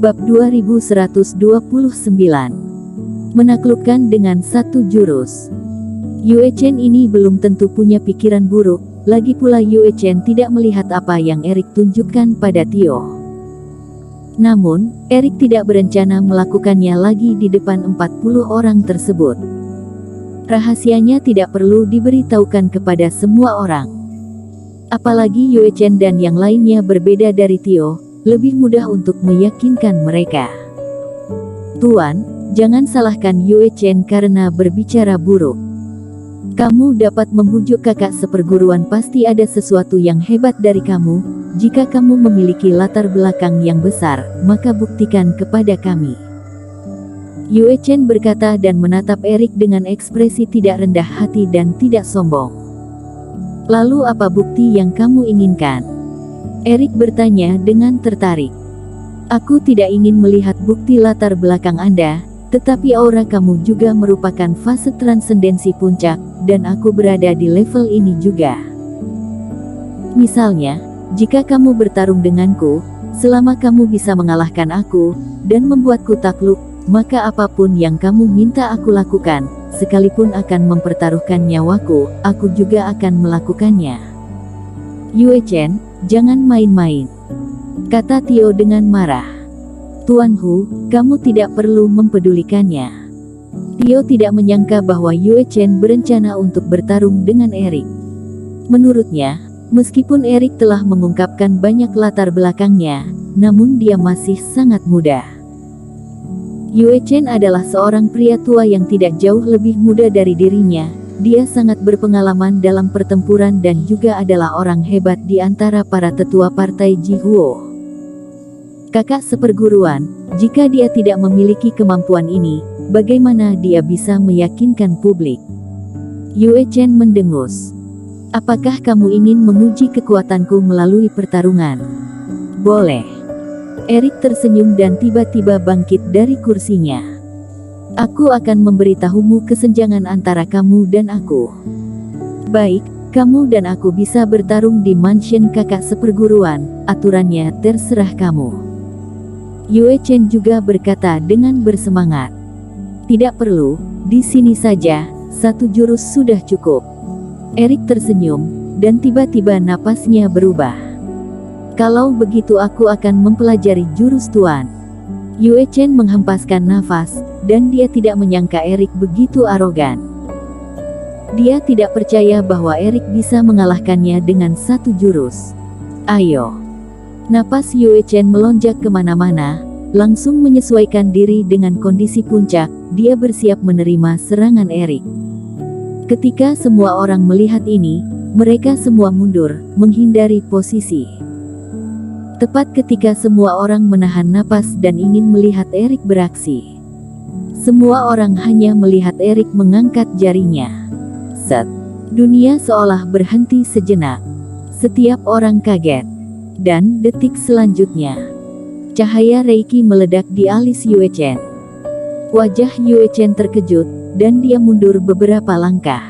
Bab 2129. Menaklukkan dengan satu jurus. Yue Chen ini belum tentu punya pikiran buruk, lagi pula Yue Chen tidak melihat apa yang Erik tunjukkan pada Tio. Namun, Erik tidak berencana melakukannya lagi di depan 40 orang tersebut. Rahasianya tidak perlu diberitahukan kepada semua orang. Apalagi Yue Chen dan yang lainnya berbeda dari Tio, lebih mudah untuk meyakinkan mereka. Tuan, jangan salahkan Yue Chen karena berbicara buruk. Kamu dapat membujuk kakak seperguruan, pasti ada sesuatu yang hebat dari kamu. Jika kamu memiliki latar belakang yang besar, maka buktikan kepada kami. Yue Chen berkata dan menatap Erik dengan ekspresi tidak rendah hati dan tidak sombong. Lalu apa bukti yang kamu inginkan? Erik bertanya dengan tertarik. Aku tidak ingin melihat bukti latar belakang Anda, tetapi aura kamu juga merupakan fase transendensi puncak, dan aku berada di level ini juga. Misalnya, jika kamu bertarung denganku, selama kamu bisa mengalahkan aku, dan membuatku takluk, maka apapun yang kamu minta aku lakukan, sekalipun akan mempertaruhkan nyawaku, aku juga akan melakukannya. Yue Chen, jangan main-main, kata Tio dengan marah. Tuan Hu, kamu tidak perlu mempedulikannya. Tio tidak menyangka bahwa Yue Chen berencana untuk bertarung dengan Erik. Menurutnya, meskipun Erik telah mengungkapkan banyak latar belakangnya, namun dia masih sangat muda. Yue Chen adalah seorang pria tua yang tidak jauh lebih muda dari dirinya. Dia sangat berpengalaman dalam pertempuran dan juga adalah orang hebat di antara para tetua partai Jihuo. Kakak seperguruan, jika dia tidak memiliki kemampuan ini, bagaimana dia bisa meyakinkan publik? Yue Chen mendengus. Apakah kamu ingin menguji kekuatanku melalui pertarungan? Boleh. Erik tersenyum dan tiba-tiba bangkit dari kursinya. Aku akan memberitahumu kesenjangan antara kamu dan aku. Baik, kamu dan aku bisa bertarung di mansion kakak seperguruan, aturannya terserah kamu. Yue Chen juga berkata dengan bersemangat. Tidak perlu, di sini saja, satu jurus sudah cukup. Erik tersenyum, dan tiba-tiba napasnya berubah. Kalau begitu aku akan mempelajari jurus Tuan. Yue Chen menghempaskan nafas, dan dia tidak menyangka Erik begitu arogan. Dia tidak percaya bahwa Erik bisa mengalahkannya dengan satu jurus. Ayo. Napas Yue Chen melonjak kemana-mana, langsung menyesuaikan diri dengan kondisi puncak, dia bersiap menerima serangan Erik. Ketika semua orang melihat ini, mereka semua mundur, menghindari posisi. Tepat ketika semua orang menahan napas dan ingin melihat Erik beraksi. Semua orang hanya melihat Erik mengangkat jarinya. Set. Dunia seolah berhenti sejenak. Setiap orang kaget. Dan detik selanjutnya, cahaya Reiki meledak di alis Yue Chen. Wajah Yue Chen terkejut, dan dia mundur beberapa langkah.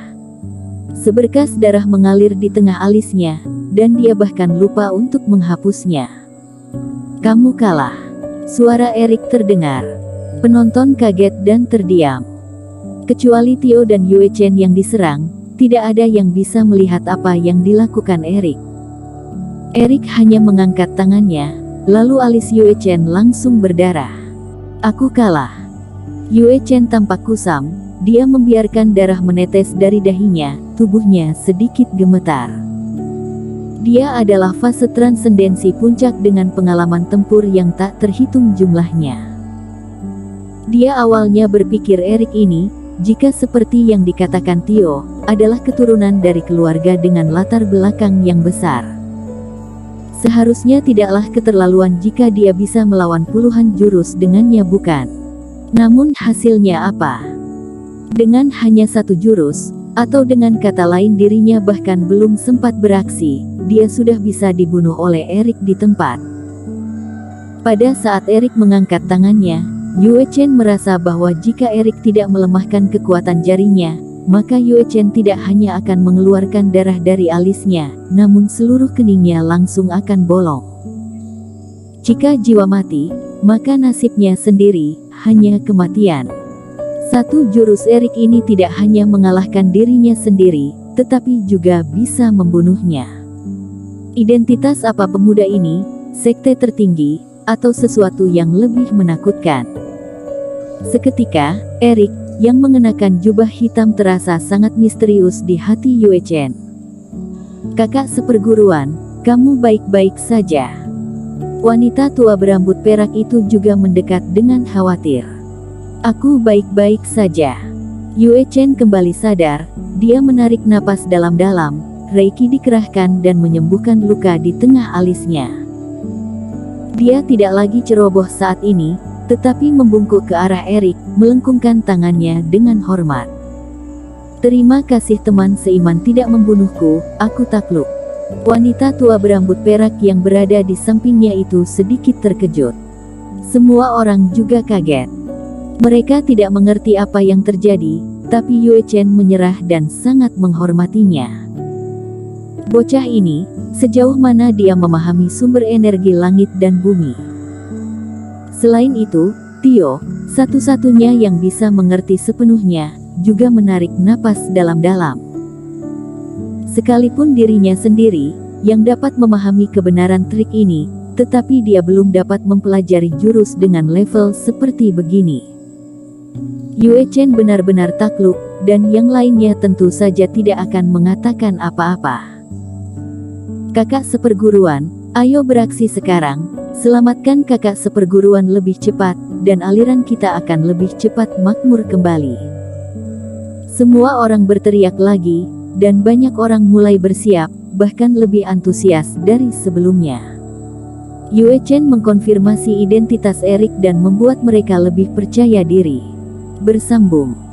Seberkas darah mengalir di tengah alisnya, dan dia bahkan lupa untuk menghapusnya. Kamu kalah. Suara Erik terdengar. Penonton kaget dan terdiam. Kecuali Tio dan Yue Chen yang diserang, tidak ada yang bisa melihat apa yang dilakukan Erik. Erik hanya mengangkat tangannya, lalu alis Yue Chen langsung berdarah. Aku kalah. Yue Chen tampak kusam, dia membiarkan darah menetes dari dahinya, tubuhnya sedikit gemetar. Dia adalah fase transendensi puncak dengan pengalaman tempur yang tak terhitung jumlahnya. Dia awalnya berpikir Erik ini, jika seperti yang dikatakan Tio, adalah keturunan dari keluarga dengan latar belakang yang besar. Seharusnya tidaklah keterlaluan jika dia bisa melawan puluhan jurus dengannya, bukan? Namun hasilnya apa? Dengan hanya satu jurus, atau dengan kata lain dirinya bahkan belum sempat beraksi, dia sudah bisa dibunuh oleh Erik di tempat. Pada saat Erik mengangkat tangannya, Yue Chen merasa bahwa jika Erik tidak melemahkan kekuatan jarinya, maka Yue Chen tidak hanya akan mengeluarkan darah dari alisnya, namun seluruh keningnya langsung akan bolong. Jika jiwa mati, maka nasibnya sendiri hanya kematian. Satu jurus Erik ini tidak hanya mengalahkan dirinya sendiri, tetapi juga bisa membunuhnya. Identitas apa pemuda ini? Sekte tertinggi, atau sesuatu yang lebih menakutkan? Seketika, Erik, yang mengenakan jubah hitam terasa sangat misterius di hati Yue Chen. Kakak seperguruan, kamu baik-baik saja? Wanita tua berambut perak itu juga mendekat dengan khawatir. Aku baik-baik saja. Yue Chen kembali sadar, dia menarik napas dalam-dalam, Reiki dikerahkan dan menyembuhkan luka di tengah alisnya. Dia tidak lagi ceroboh saat ini, tetapi membungkuk ke arah Erik, melengkungkan tangannya dengan hormat. Terima kasih teman seiman tidak membunuhku, aku takluk. Wanita tua berambut perak yang berada di sampingnya itu sedikit terkejut. Semua orang juga kaget. Mereka tidak mengerti apa yang terjadi, tapi Yue Chen menyerah dan sangat menghormatinya. Bocah ini, sejauh mana dia memahami sumber energi langit dan bumi? Selain itu, Tio, satu-satunya yang bisa mengerti sepenuhnya, juga menarik napas dalam-dalam. Sekalipun dirinya sendiri, yang dapat memahami kebenaran trik ini, tetapi dia belum dapat mempelajari jurus dengan level seperti begini. Yue Chen benar-benar takluk, dan yang lainnya tentu saja tidak akan mengatakan apa-apa. Kakak seperguruan, ayo beraksi sekarang, selamatkan kakak seperguruan lebih cepat, dan aliran kita akan lebih cepat makmur kembali. Semua orang berteriak lagi, dan banyak orang mulai bersiap, bahkan lebih antusias dari sebelumnya. Yue Chen mengkonfirmasi identitas Erik dan membuat mereka lebih percaya diri. Bersambung.